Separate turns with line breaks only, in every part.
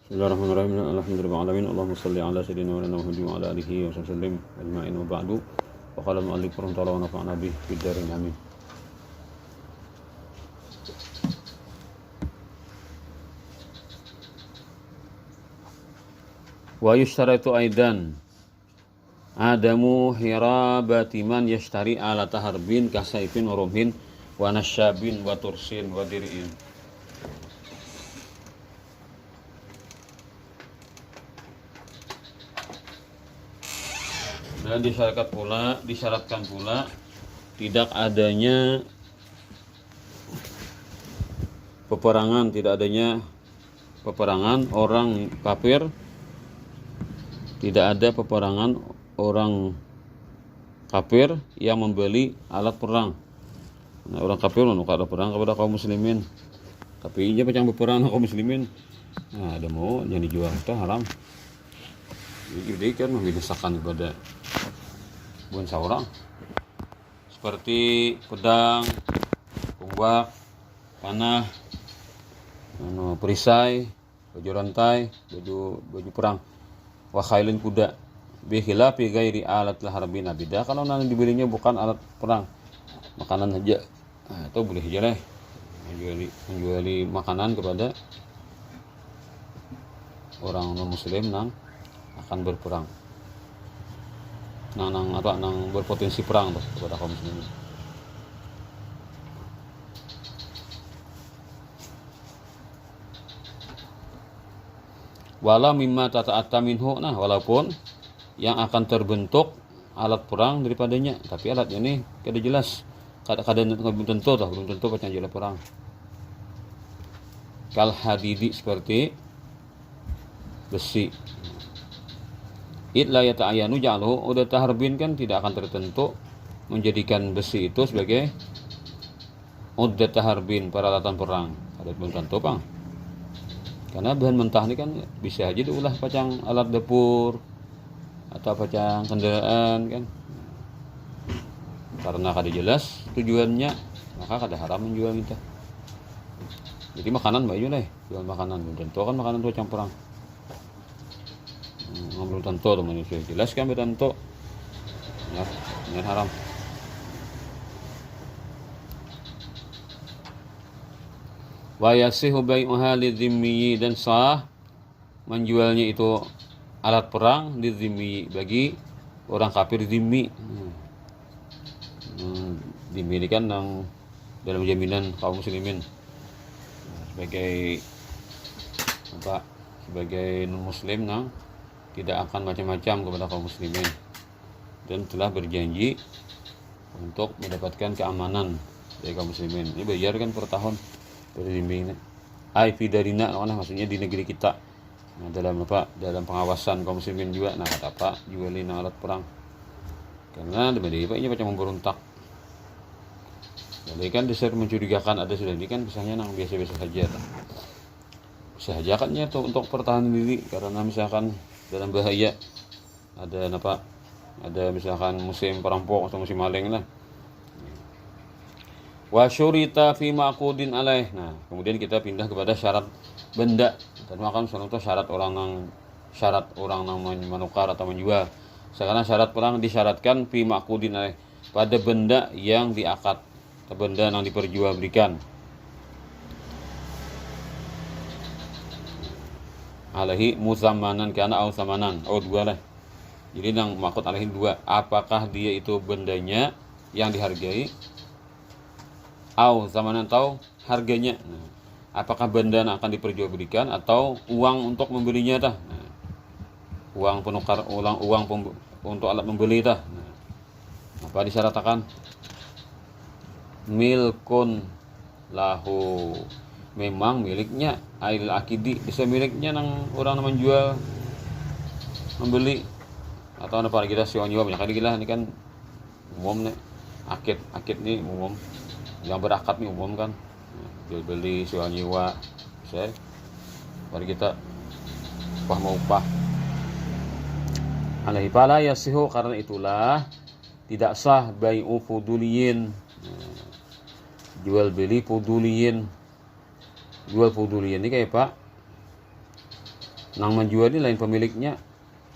Bismillahirrahmanirrahim. Alhamdulillahirabbil alamin. Allahumma shalli ala sayyidina wa Muhammadin wa ala alihi wa sallim ajma'in wa ba'du. Wa qala al-mu'allif rahimahullah wa nafa'ana bihi fid dharain amin. Wa yushtaratu aidan adamu hirabati man yashtari ala taharbin kasaifin wa rumhin wa nasyabin wa tursin wa dir'in. Dan disyaratkan pula tidak adanya peperangan, orang kafir, tidak ada peperangan orang kafir yang membeli alat perang. Nah, orang kafir menukar perang kepada kaum muslimin, tapi dia macam berperang kaum muslimin. Nah, ada mau yang dijual itu haram. Jadi kan membinasakan kepada bukan seorang, seperti pedang, tombak, panah, perisai, baju rantai, baju perang, wa khailin kuda, bi khilafi ghairi alat harbin abida. Kalau nanti dibelinya bukan alat perang, makanan saja, nah, itu boleh aja lah menjuali makanan kepada orang non muslim nang akan berperang, nang berpotensi perang tuh kepada kaum muslimin. Wala mimma tata'atta minhu, nah walaupun yang akan terbentuk alat perang daripadanya, tapi alatnya ini kada jelas, kadang belum tentu macam alat perang. Kal hadidi, seperti besi. Id la yata'ayanu ja'luhu udah taharbin, kan tidak akan tertentu menjadikan besi itu sebagai udah taharbin, peralatan perang. Ada belum tentu bang, karena bahan mentah ini kan bisa aja diolah pacang alat dapur atau pacang kendaraan kan. Karena kada jelas tujuannya, maka kada haram menjual itu. Jadi makanan banyak deh, jual makanan belum tentu kan makanan itu pacang perang. Belum tentu tuh manusia jelas kan belum tentu ya haram. Wa yasihu bai'uha lidzimmi, dan sah menjualnya itu alat perang lidzimmi, bagi orang kafir zimmi. Zimmi ini kan yang dalam jaminan kaum muslimin, sebagai apa, sebagai non muslim nang tidak akan macam-macam kepada kaum muslimin dan telah berjanji untuk mendapatkan keamanan dari kaum muslimin. Ini bayar kan per tahun dari bimbing ai fidarina, maksudnya di negeri kita. Nah, dalam apa, dalam pengawasan kaum muslimin juga. Nah, kata Pak jualin alat perang karena demi Pak ini macam memberontak. Jadi kan dasar mencurigakan ada sudah ini kan misalnya nang biasa-biasa saja. Saja kan ya untuk pertahanan diri, karena misalkan dalam bahaya ada misalkan musim perampok atau musim maling lah. Wa syurita fi maqudin alaih. Nah, kemudian kita pindah kepada syarat benda. Dan makan contoh syarat orang nang menukar atau menjual. Sekarang syarat perang disyaratkan fi maqudin alaih, pada benda yang diakad atau benda yang diperjualbelikan. Alaihi muzammanan kana au samanan, dua lah. Jadi yang maksud alaihi dua, apakah dia itu bendanya yang dihargai, au zamanan atau harganya. Nah, apakah benda yang akan diperjualbelikan atau uang untuk membelinya tah. Nah, uang penukar, uang untuk alat membeli tah. Nah, apa disyaratkan? Milkun lahu, memang miliknya, ail akidi, bisa miliknya nang orang yang menjual membeli atau apa kita siwa nyewa banyak kali gila. Ini kan umum nih, akid nih umum, yang berakad nih umum kan, jual beli siwa nyewa bisa mari kita upah mau upah. Alaihi pala yasihu, karena itulah tidak sah bai'u fuduliyin, jual beli fuduliyin. Jual fuduliyin ini kayak Pak, Nang menjual ini lain pemiliknya,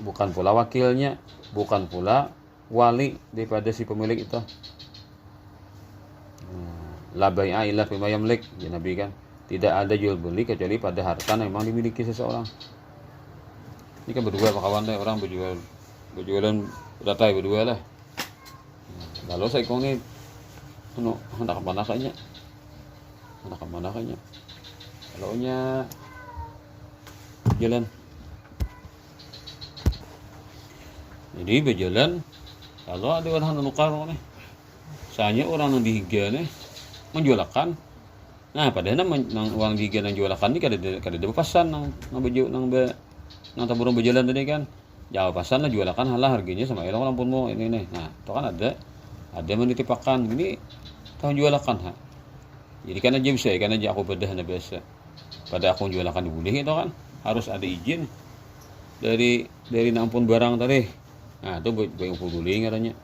bukan pula wakilnya, bukan pula wali daripada si pemilik itu. La bai'a illa fima yamlik, ya Nabi kan. Tidak ada jual beli kecuali pada harta yang memang dimiliki seseorang. Ini kan berdua pak kawan, orang berjualan datai berdua lah. Lalu saya kong ini hendak kemana kayaknya, kalau nya jalan. Jadi berjalan, kalau ada orang nukar nih, soalnya orang yang dihiga nih menjualkan. Nah padahal nang uang dihiga nang jualkan ini kada pasan nang taburung berjalan tadi kan. Jauh pasan lah jualkan halah harganya sama elong lampun mau ini nih. Nah itu kan ada menitipakan ini tahun jualkan ha. Jadi kan aja bisa, kan aja aku bedah na biasa. Pada aku jualkan dibulih itu kan harus ada izin dari nampun barang tadi. Nah itu bayang peduli ngaranya.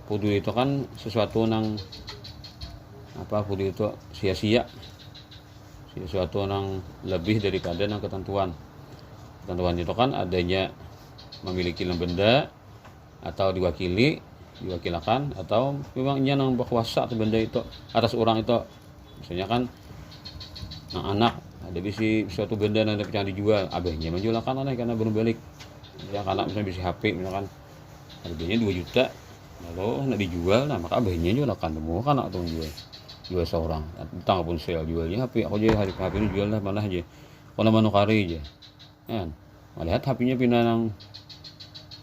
Peduli itu kan sesuatu nang peduli itu sia-sia, sesuatu nang lebih daripada nang ketentuan itu kan adanya memiliki benda atau diwakilkan atau memangnya nang berkuasa atau benda itu atas orang itu. Misalnya kan anak ada bisi suatu benda yang dapat dijual, abahnya menjualkan aneh karena belum balik. Ya karena misalnya bisi HP misalkan harganya 2 juta, lalu nak dijual, nah maka abahnya jualkan semua kan atau jual seorang. Tentang pun sel jualnya HP, aku aja HP ini jual lah mana aja. Kalau manukari aja. Kan. Melihat HP-nya pina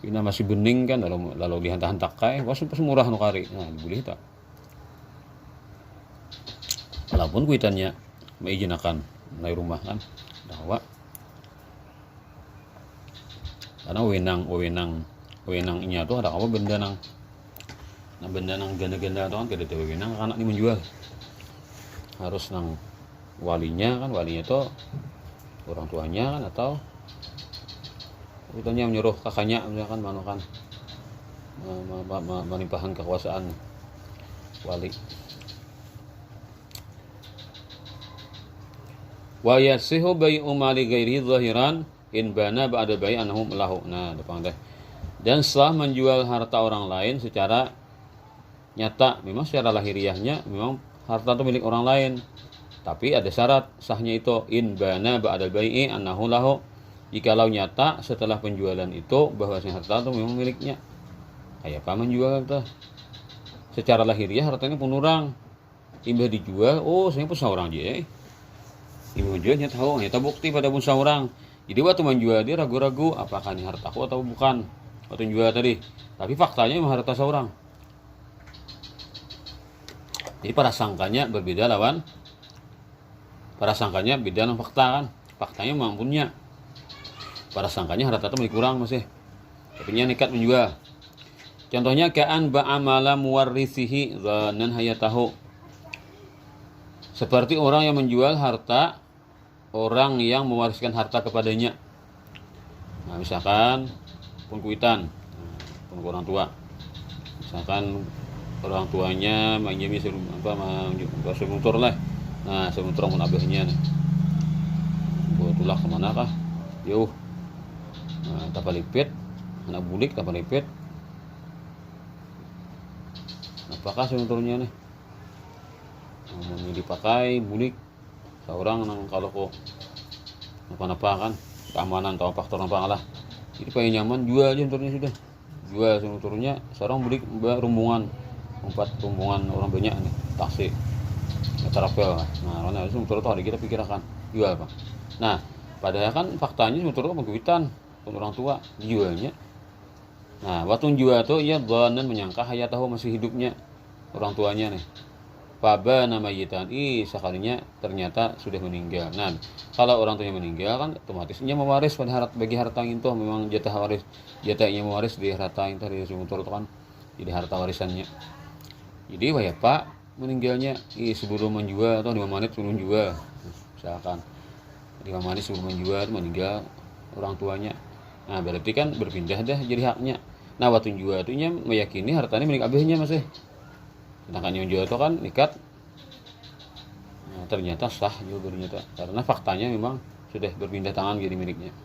masih bening kan lalu dihantar-hantar kae, pas murah nukari. Nah, boleh tak. Walaupun kuitannya mengizinakan mulai rumah kan dakwah karena wewenangnya tuh ada apa benda nang ganda-ganda tuh kan kada ada wewenang anak ini menjual harus nang walinya tuh orang tuanya kan atau kuitannya menyuruh kakaknya misalkan manukan menimpahan kekuasaan wali. Wa yasihu bai'u mali ghairi zahiran in bana ba'da bai'anhum lahu. Nah, depan deh. Dan setelah menjual harta orang lain secara nyata, memang secara lahiriahnya memang harta itu milik orang lain. Tapi ada syarat sahnya itu in bana ba'da bai'i annahu lahu. Jikalau nyata setelah penjualan itu bahwasanya harta itu memang miliknya. Kayak apa menjual itu? Secara lahiriah hartanya pun orang. Imbah dijual, saya pun seorang aja. Ibu jualnya tahu, nyata bukti pada punsa orang. Jadi waktu menjual dia ragu-ragu apakah ini hartaku atau bukan. Waktu jual tadi, tapi faktanya memang harta seorang. Jadi prasangkanya berbeda lawan. Prasangkanya beda dengan fakta kan. Faktanya memang punya. Prasangkanya harta itu lebih kurang masih. Tapi nya nekat menjual. Contohnya ka'an ba'amala muwarrisihi dhanan hayatahu. Seperti orang yang menjual harta orang yang mewariskan harta kepadanya. Nah, misalkan pengkuitan, pun orang tua. Misalkan orang tuanya menjadi semutur lah. Nah, semutur pun abahnya nih. Buat tulak kemana kah? Jauh. Nah, tapal lipit, anak bulik tapal lipit. Apakah semuturnya nih? Mau dipakai bulik seorang nang kalau kok apa kan keamanan atau faktor apa lah jadi paling nyaman jual aja motornya sudah jual motornya seorang bulik rumbungan 4 rumbungan orang banyak nih taksi terapel nah karena itu motor itu hari kita pikirkan jual pak. Nah padahal kan faktanya motor itu pengkuitan orang tua dijualnya. Nah waktu jual tuh ia dhanan menyangka hayatahu masih hidupnya orang tuanya nih. Faba nama yitan sekalinya ternyata sudah meninggal. Nah, kalau orang tuanya meninggal kan otomatis ia mewaris pada bagi harta itu memang jatahnya mewaris di harta itu dari sumber itu kan jadi harta warisannya. Jadi wah Pak meninggalnya sebelum menjual atau 5 menit sebelum jual. Misalkan 5 menit sebelum menjual meninggal orang tuanya. Nah, berarti kan berpindah dah jadi haknya. Nah, waktu jual itu nya meyakini hartanya milik abahnya masih. Sedangkan yang jual itu kan nikat ternyata sah juga ternyata karena faktanya memang sudah berpindah tangan jadi miliknya.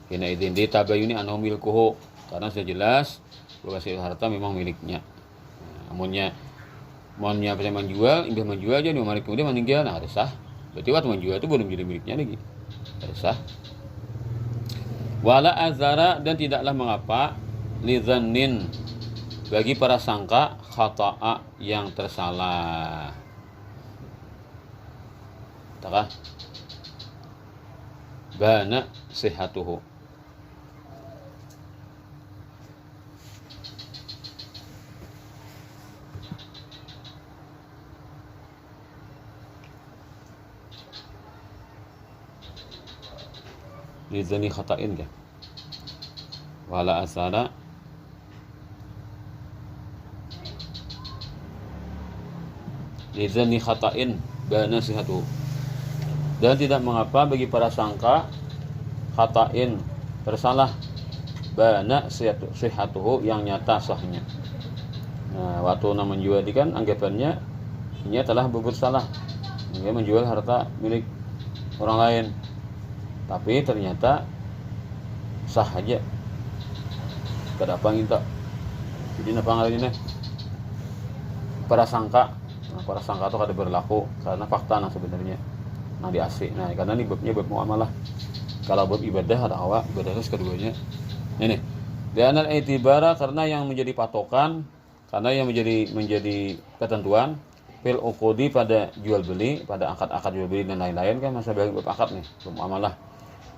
Hina idin ditabayuni annahu milkuhu, karena sudah jelas bahwa si harta memang miliknya. Amunnya bisa menjual, imbah menjual aja 5 hari kemudian meninggal, nah ada sah. Berarti waktu menjual itu belum jadi miliknya lagi. Ada sah. Wala azara, dan tidaklah mengapa lidzannin, bagi para sangka khata'a, yang tersalah. Takah bana sihatuhu. Lidzani khata'in kan. Wala asara lidzani khata'in bana sihatuhu, dan tidak mengapa bagi para sangka khata'in, tersalah, bana sihatuhu, yang nyata sahnya. Nah, waktu menjual kan anggapannya ini telah berbuat salah, dia menjual harta milik orang lain, tapi ternyata sah aja, kada apa nginta. Jadi apa ngaranina para sangka. Nah, para sangka itu kada berlaku karena fakta nah sebenarnya nah di AC. Nah, karena ini babnya bab muamalah. Kalau bab ibadah ada awak, ibadah terus keduanya. Ini dan al-i'tibara, karena yang menjadi patokan, karena yang menjadi ketentuan fil uqudi, pada jual beli, pada akad-akad jual beli dan lain-lain kan, masa bab akad nih, bab muamalah.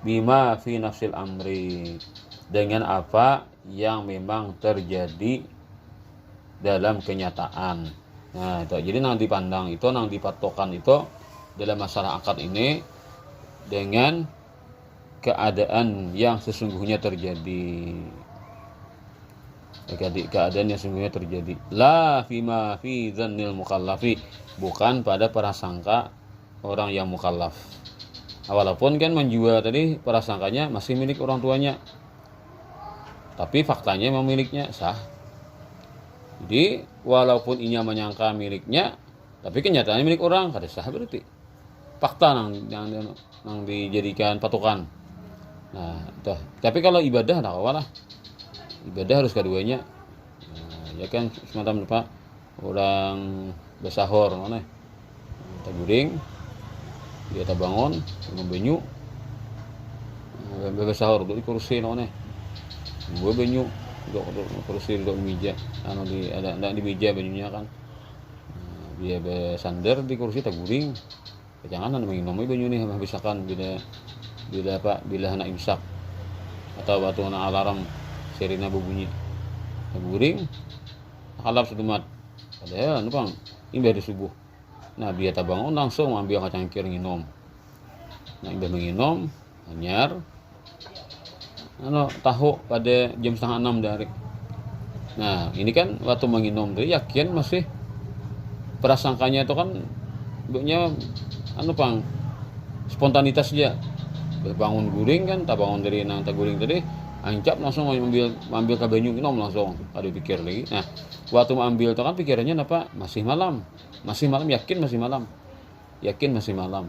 Bima fi nafsil amri, dengan apa yang memang terjadi dalam kenyataan. Nah, itu jadi nang dipandang itu, nang dipatokan itu dalam masalah akad ini dengan keadaan yang sesungguhnya terjadi. Keadaan yang sesungguhnya terjadi. La fima fi dzannil mukallafi, bukan pada prasangka orang yang mukallaf. Walaupun kan menjual tadi prasangkanya masih milik orang tuanya, tapi faktanya memang miliknya, sah. Jadi walaupun inya menyangka miliknya, tapi kenyataannya milik orang, kada sah berarti. Fakta yang dijadikan patokan. Nah, itu. Tapi kalau ibadah tak apalah. Ibadah harus keduanya. Nah, ya kan semacam apa? Orang besahor mana? Taguring, dia bangun, minum banyu. Besahor duduk di kursi mana? Gua banyu, duduk kursi, duduk meja. Anu ada di meja banyunya kan. Nah, dia bersandar di kursi taguring. Jangan minum banyu nih, misalkan bila anak imsak atau waktu anak alarm sirine berbunyi taguring halap sedemat, padahal numpang imbah di subuh. Nah, dia bangun langsung ambil kacangkir nginom. Nah, imbah menginom anyar tahu pada jam 5:30 dari. Nah, ini kan waktu menginom dia yakin masih prasangkanya itu kan bentuknya spontanitas dia. Bangun guring kan, tak bangun dari nang taguring tadi, ancap langsung ambil kabanyu minum langsung, ada pikir lagi. Nah, waktu ambil itu kan pikirannya apa? Masih malam, yakin masih malam.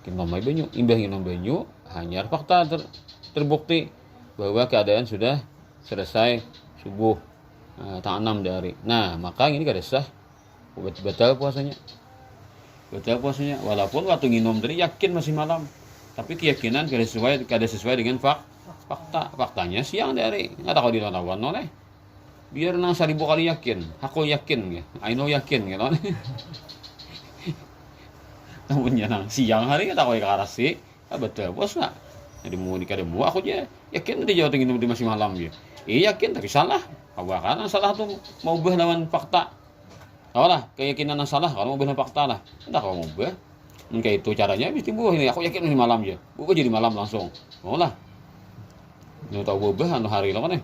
Minum banyu, imbah minum banyu, hanya fakta terbukti bahwa keadaan sudah selesai subuh tanggal 6 dari. Nah, maka ini kada sah, batal puasanya. Walaupun waktu minum tadi yakin masih malam, tapi keyakinan kada sesuai dengan faktanya siang dari. Nggak tahu dilawan noleh. Biar nang 1000 kali yakin, aku yakin, I know yakin gitu. Namun ya nang siang hari nggak tahu ikarasi, betul bos nggak. Jadi mau nikah demo, aku aja yakin tadi jauh tinggi di masih malam ya. Yakin tapi salah. Karena salah tuh mau ubah lawan fakta. Tahu lah, keyakinan yang salah kalau mau ubah fakta lah. Entah kalau mau ubah. Mungkin itu caranya habis timbul ini. Aku yakin masih malam aja. Bukan jadi malam langsung. Mau lah. Ini tahu ubah anu hari lawan nih.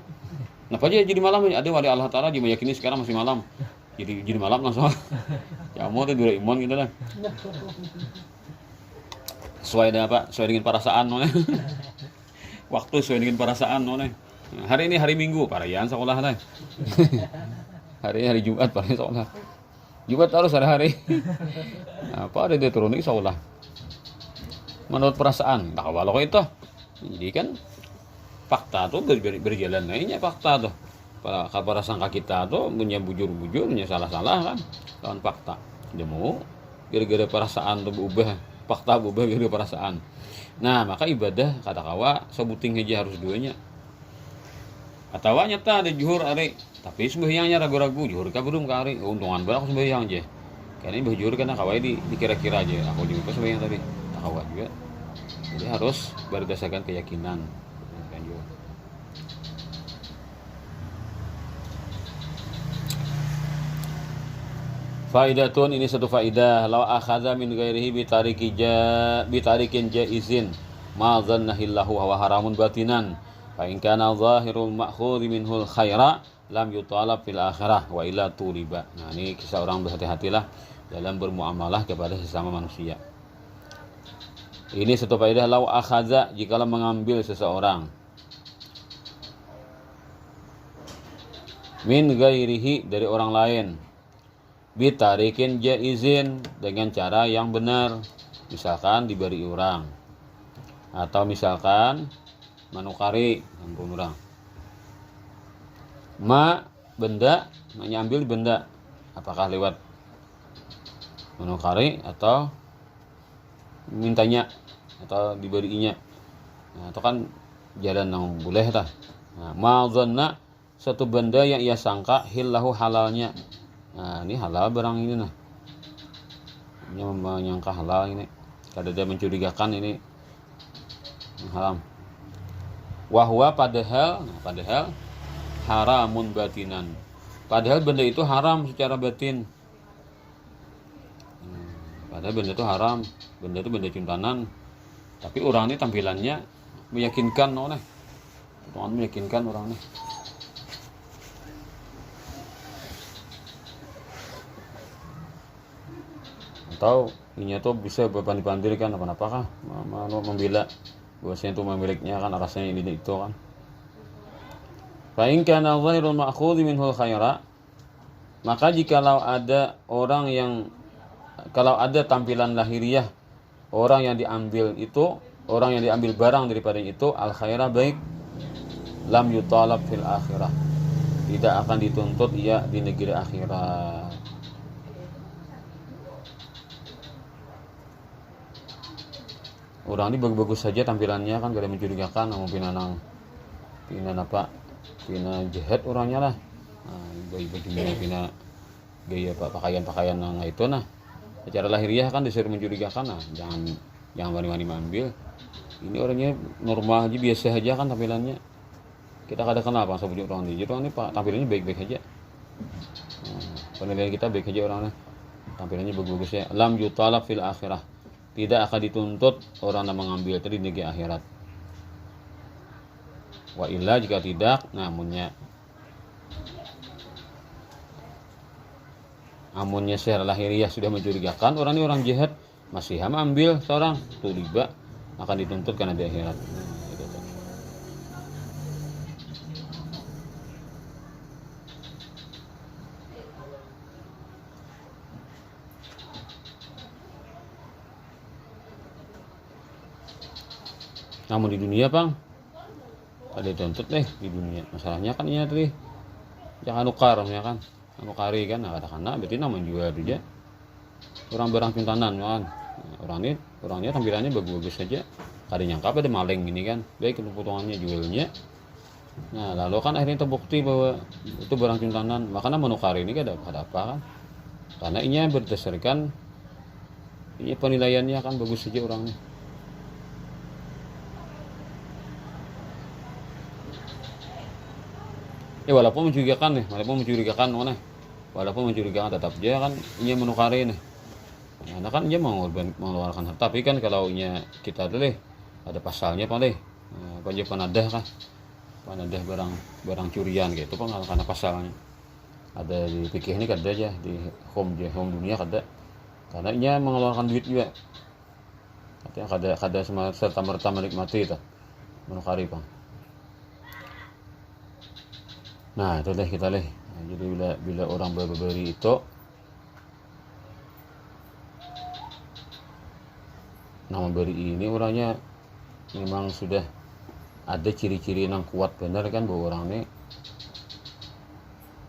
Kenapa aja jadi malam? Ada wali Allah Taala dia meyakini sekarang masih malam. Jadi malam langsung. Ya mau tuh dua imun gitu lah. Sesuai dengan perasaan noleh. Waktu sesuai dengan perasaan noleh. Hari ini hari Minggu, parayan sekolah lah. Hari Jumat parayan sekolah. Jumat harus hari-hari. Apa ada dia turun ini sekolah. Menurut perasaan, tak kalau itu. Jadi kan fakta tuh berjalan lainnya fakta tuh. Para sangka kita tuh punya bujur-bujur, punya salah-salah kan, lawan fakta. Dia mau gara-gara perasaan tuh berubah, fakta berubah gara-gara perasaan. Nah, maka ibadah kata kawa sebuting aja harus duanya. Atau nyata ada juhur are, tapi sembahyangnya ragu-ragu, juhur ka belum ka are, untungan bae aku sembahyang aja. Karena juhur kan kawa dikira-kira aja, aku juga sembahyang tadi, tak kawa juga. Jadi harus berdasarkan keyakinan. Faidatun, ini satu faidah. Law akhadha min ghairihi bitarikin jaizin ma dzannahillahu wa haramun batinan. Fa in kana zahirul ma'khudhi minhul khaira lam yutalab fil akhirah wa illa turiba. Nah, ini kisah orang berhati-hatilah dalam bermuamalah kepada sesama manusia. Ini satu faidah. Law akhadha, jikalau mengambil seseorang min ghairihi, dari orang lain, bitarikin jaizin, dengan cara yang benar, misalkan diberi orang, atau misalkan manukari ampun orang, benda, mengambil benda, apakah lewat manukari atau mintanya atau diberinya. Nah, itu kan jalan yang boleh tah. Nah, ma'dhanna, satu benda yang ia sangka hillahu, halalnya. Nah, ini halal barang ini nah. Ini menyangka halal ini. Kada dia mencurigakan ini haram. Wahwa, padahal haramun batinan. Padahal benda itu haram secara batin. Padahal benda itu haram, benda itu benda cintanan. Tapi orang ini tampilannya meyakinkan, meyakinkan orang ini. Atau ini tuh bisa berpandir-pandir kan, apa-apakah membela bahwasanya itu memiliknya kan, rasanya ini itu kan. Fa in kana dhahirul ma'khudhi minhul khaira, maka jikalau ada kalau ada tampilan lahiriah orang yang diambil itu, orang yang diambil barang daripada itu, al khaira, baik, lam yutalab fil akhirah, tidak akan dituntut ia di negeri akhirat. Orang ini bagus-bagus saja tampilannya kan, gak ada mencurigakan, namun pina jahat orangnya lah. Nah, bajunya pina gaya pakaian yang itu nah. Secara lahiriah kan disuruh mencurigakan, nah jangan wani-wani mengambil. Ini orangnya normal aja, biasa aja kan tampilannya. Kita kada kenal apa sebutnya orang ini. Jadi orang ini tampilannya baik-baik aja. Nah, penilaian kita baik aja orangnya. Tampilannya bagus-bagus ya. Lam yutalab fil akhirah, tidak akan dituntut orang yang mengambil itu di negeri akhirat. Wa illa, jika tidak, namunnya secara lahiriah sudah mencurigakan, orang ini orang jahat, masih ambil seorang, tuh riba, akan dituntut karena di akhirat. Namun di dunia bang, ada dituntut deh di dunia. Masalahnya kan ini tadi jangan nukar ya kan, nukari kan, ada kana berarti namun jual aja orang barang cintanan kan. Orangnya tampilannya bagus-bagus saja, kada nyangka pada maling ini kan, baik potongannya jualnya. Nah lalu kan akhirnya terbukti bahwa itu barang cintanan, makanya menukari ini kada apa kan, karena ini berdasarkan ini penilaiannya kan bagus saja orangnya. Ya walaupun mencurigakan tetap dia kan ia menukari nih. Nah kan dia mengeluarkan harta, tapi kan kalau nya kita deh ada pasalnya paling dia panadah kan, panadah barang curian gitu kan, karena pasalnya ada di fikih ini kada aja di home dunia kada, karena ia mengeluarkan duit juga, artinya kada serta merta menikmati itu menukari bang. Nah itu deh kita leh. Nah, jadi bila orang berberi itu, nah memberi ini orangnya memang sudah ada ciri-ciri yang kuat benar kan bahwa orang ini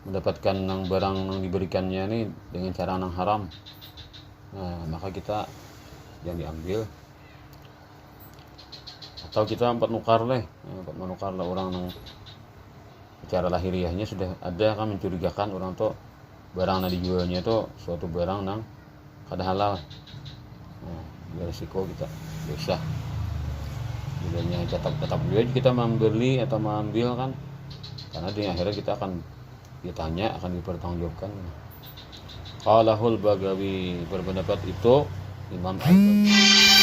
mendapatkan nang barang yang diberikannya ini dengan cara yang haram. Nah, maka kita jangan diambil. Atau kita empat nukar lah orang yang secara lahiriahnya sudah ada kan mencurigakan orang tuh barang yang dijualnya itu suatu barang yang kada halal. Nah, beresiko kita dosa. Bilanya tetap juga kita membeli atau mengambil kan, karena di akhirnya kita akan ditanya, akan dipertanggungjawabkan. Qalahul Bagawi, berpendapat itu Imam Al-Bagawi.